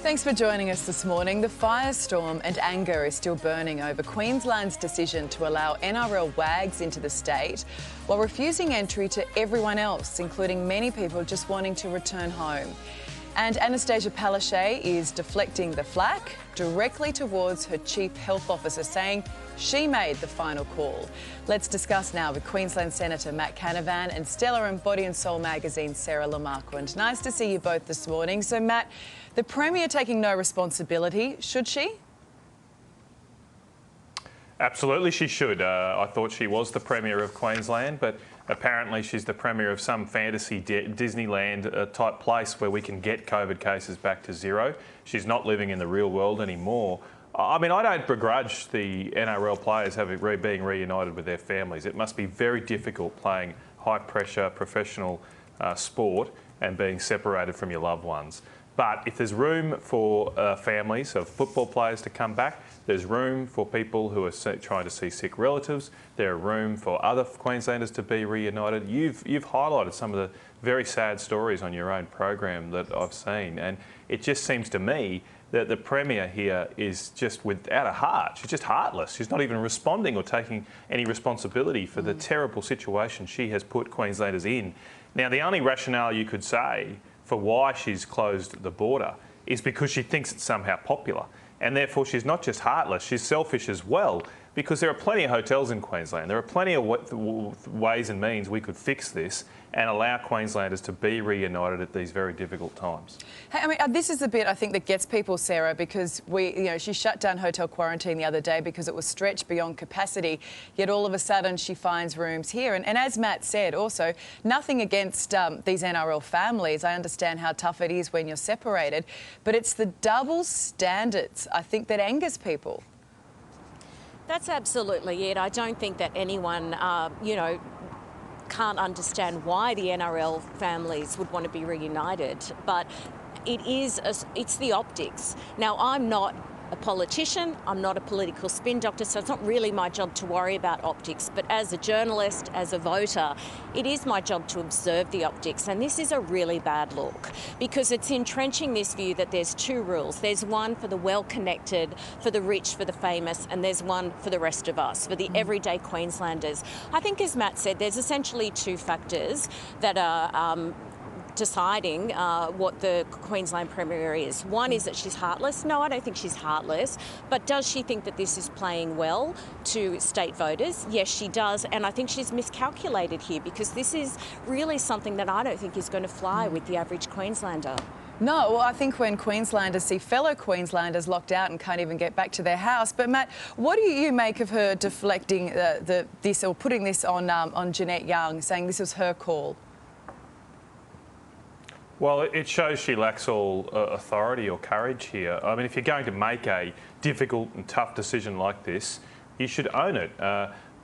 Thanks for joining us this morning. The firestorm and anger is still burning over Queensland's decision to allow NRL WAGs into the state while refusing entry to everyone else, including many people just wanting to return home. And Anastasia Palaszczuk is deflecting the flak directly towards her Chief Health Officer, saying she made the final call. Let's discuss now with Queensland Senator Matt Canavan and Stella and Body and Soul magazine Sarah Lamarquand. Nice to see you both this morning. So, Matt, the Premier taking no responsibility, should she? Absolutely she should. I thought she was the Premier of Queensland, but apparently she's the Premier of some fantasy Disneyland type place where we can get COVID cases back to zero. She's not living in the real world anymore. I mean, I don't begrudge the NRL players being reunited with their families. It must be very difficult playing high-pressure professional sport and being separated from your loved ones. But if there's room for families of football players to come back, there's room for people who are trying to see sick relatives, there's room for other Queenslanders to be reunited. You've highlighted some of the very sad stories on your own program that I've seen, and it just seems to me that the Premier here is just without a heart. She's just heartless. She's not even responding or taking any responsibility for the terrible situation she has put Queenslanders in. Now, the only rationale you could say for why she's closed the border is because she thinks it's somehow popular. And therefore, she's not just heartless, she's selfish as well, because there are plenty of hotels in Queensland. There are plenty of ways and means we could fix this and allow Queenslanders to be reunited at these very difficult times. Hey, I mean, this is the bit I think that gets people, Sarah, because she shut down hotel quarantine the other day because it was stretched beyond capacity, yet all of a sudden she finds rooms here. And as Matt said, also, nothing against these NRL families. I understand how tough it is when you're separated, but it's the double standards, I think, that angers people. That's absolutely it. I don't think that anyone, can't understand why the NRL families would want to be reunited, but it's the optics. Now, I'm not a politician, I'm not a political spin doctor, so it's not really my job to worry about optics, but as a journalist, as a voter, it is my job to observe the optics, and this is a really bad look because it's entrenching this view that there's two rules. There's one for the well-connected, for the rich, for the famous, and there's one for the rest of us, for the everyday Queenslanders. I think, as Matt said, there's essentially two factors that are deciding what the Queensland Premier is. One is that she's heartless. No, I don't think she's heartless. But does she think that this is playing well to state voters? Yes, she does. And I think she's miscalculated here because this is really something that I don't think is going to fly with the average Queenslander. No, well, I think when Queenslanders see fellow Queenslanders locked out and can't even get back to their house. But Matt, what do you make of her deflecting this or putting this on Jeanette Young, saying this was her call? Well, it shows she lacks all authority or courage here. I mean, if you're going to make a difficult and tough decision like this, you should own it.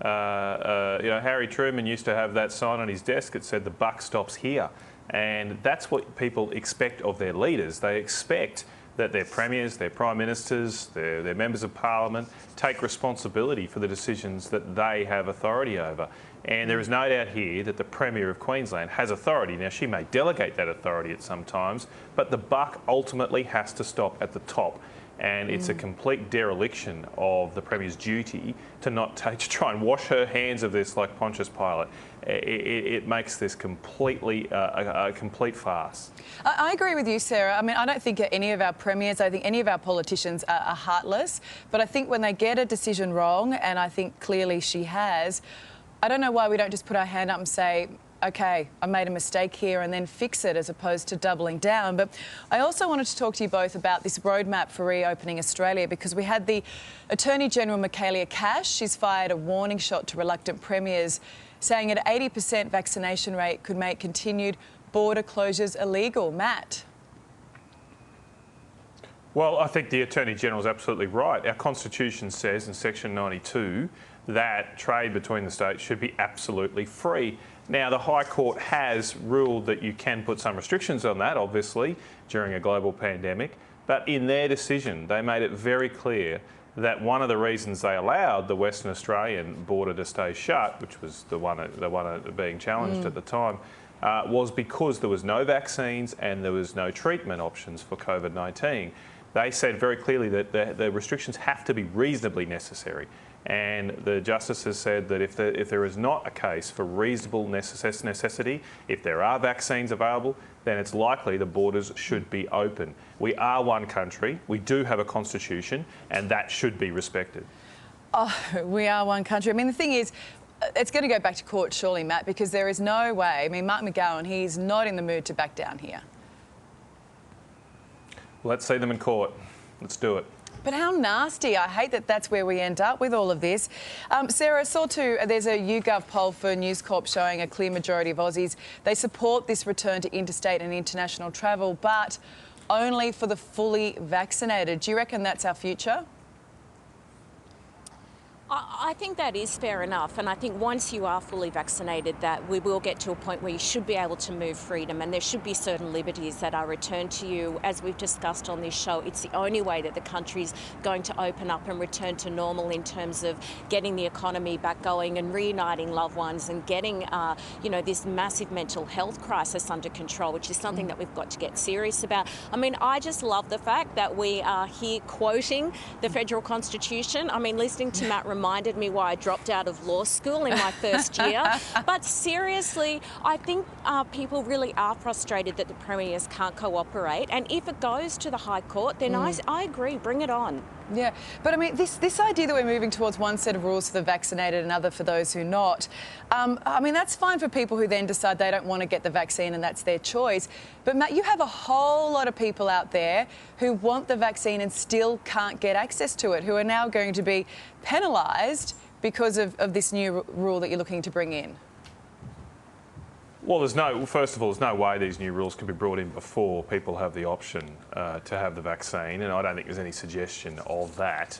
Harry Truman used to have that sign on his desk that said, "The buck stops here." And that's what people expect of their leaders. They expect that their premiers, their prime ministers, their members of parliament take responsibility for the decisions that they have authority over. And there is no doubt here that the Premier of Queensland has authority. Now, she may delegate that authority at some times, but the buck ultimately has to stop at the top. And it's a complete dereliction of the Premier's duty to try and wash her hands of this like Pontius Pilate. It makes this completely a complete farce. I agree with you, Sarah. I mean, I don't think any of our premiers, I think any of our politicians are heartless, but I think when they get a decision wrong, and I think clearly she has, I don't know why we don't just put our hand up and say, OK, I made a mistake here, and then fix it as opposed to doubling down. But I also wanted to talk to you both about this roadmap for reopening Australia, because we had the Attorney-General Michaelia Cash. She's fired a warning shot to reluctant premiers, saying an 80% vaccination rate could make continued border closures illegal. Matt? Well, I think the Attorney-General is absolutely right. Our Constitution says in Section 92 that trade between the states should be absolutely free. Now, the High Court has ruled that you can put some restrictions on that, obviously, during a global pandemic. But in their decision, they made it very clear that one of the reasons they allowed the Western Australian border to stay shut, which was the one being challenged at the time, was because there was no vaccines and there was no treatment options for COVID-19. They said very clearly that the restrictions have to be reasonably necessary. And the justices said that if there is not a case for reasonable necessity, if there are vaccines available, then it's likely the borders should be open. We are one country, we do have a constitution, and that should be respected. Oh, we are one country. I mean, the thing is, it's going to go back to court, surely, Matt, because there is no way. I mean, Mark McGowan, he's not in the mood to back down here. Let's see them in court. Let's do it. But how nasty. I hate that that's where we end up with all of this. Sarah, I saw too, there's a YouGov poll for News Corp showing a clear majority of Aussies. They support this return to interstate and international travel, but only for the fully vaccinated. Do you reckon that's our future? I think that is fair enough, and I think once you are fully vaccinated that we will get to a point where you should be able to move freedom and there should be certain liberties that are returned to you. As we've discussed on this show, it's the only way that the country's going to open up and return to normal in terms of getting the economy back going and reuniting loved ones and getting this massive mental health crisis under control, which is something that we've got to get serious about. I mean, I just love the fact that we are here quoting the federal constitution. I mean, listening to Matt reminded me why I dropped out of law school in my first year. But seriously, I think people really are frustrated that the premiers can't cooperate. And if it goes to the High Court, then I agree, bring it on. Yeah, but I mean, this idea that we're moving towards one set of rules for the vaccinated and another for those who not, I mean, that's fine for people who then decide they don't want to get the vaccine and that's their choice. But Matt, you have a whole lot of people out there who want the vaccine and still can't get access to it, who are now going to be penalised because of this new rule that you're looking to bring in. Well, first of all, there's no way these new rules can be brought in before people have the option to have the vaccine, and I don't think there's any suggestion of that.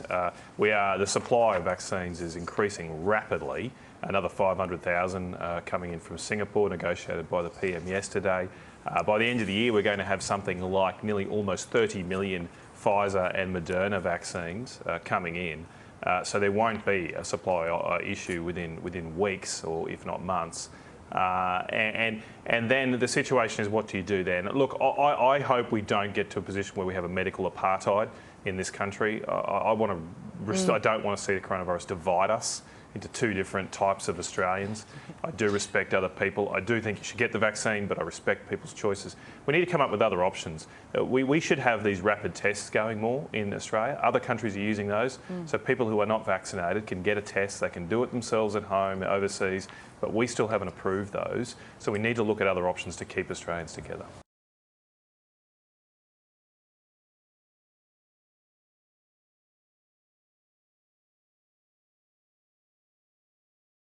The supply of vaccines is increasing rapidly. Another 500,000 coming in from Singapore, negotiated by the PM yesterday. By the end of the year, we're going to have something like nearly almost 30 million Pfizer and Moderna vaccines coming in. So there won't be a supply issue within weeks or if not months. And then the situation is, what do you do then? Look, I hope we don't get to a position where we have a medical apartheid in this country. I don't want to see the coronavirus divide us into two different types of Australians. I do respect other people. I do think you should get the vaccine, but I respect people's choices. We need to come up with other options. We should have these rapid tests going more in Australia. Other countries are using those, so people who are not vaccinated can get a test. They can do it themselves at home, overseas, but we still haven't approved those. So we need to look at other options to keep Australians together.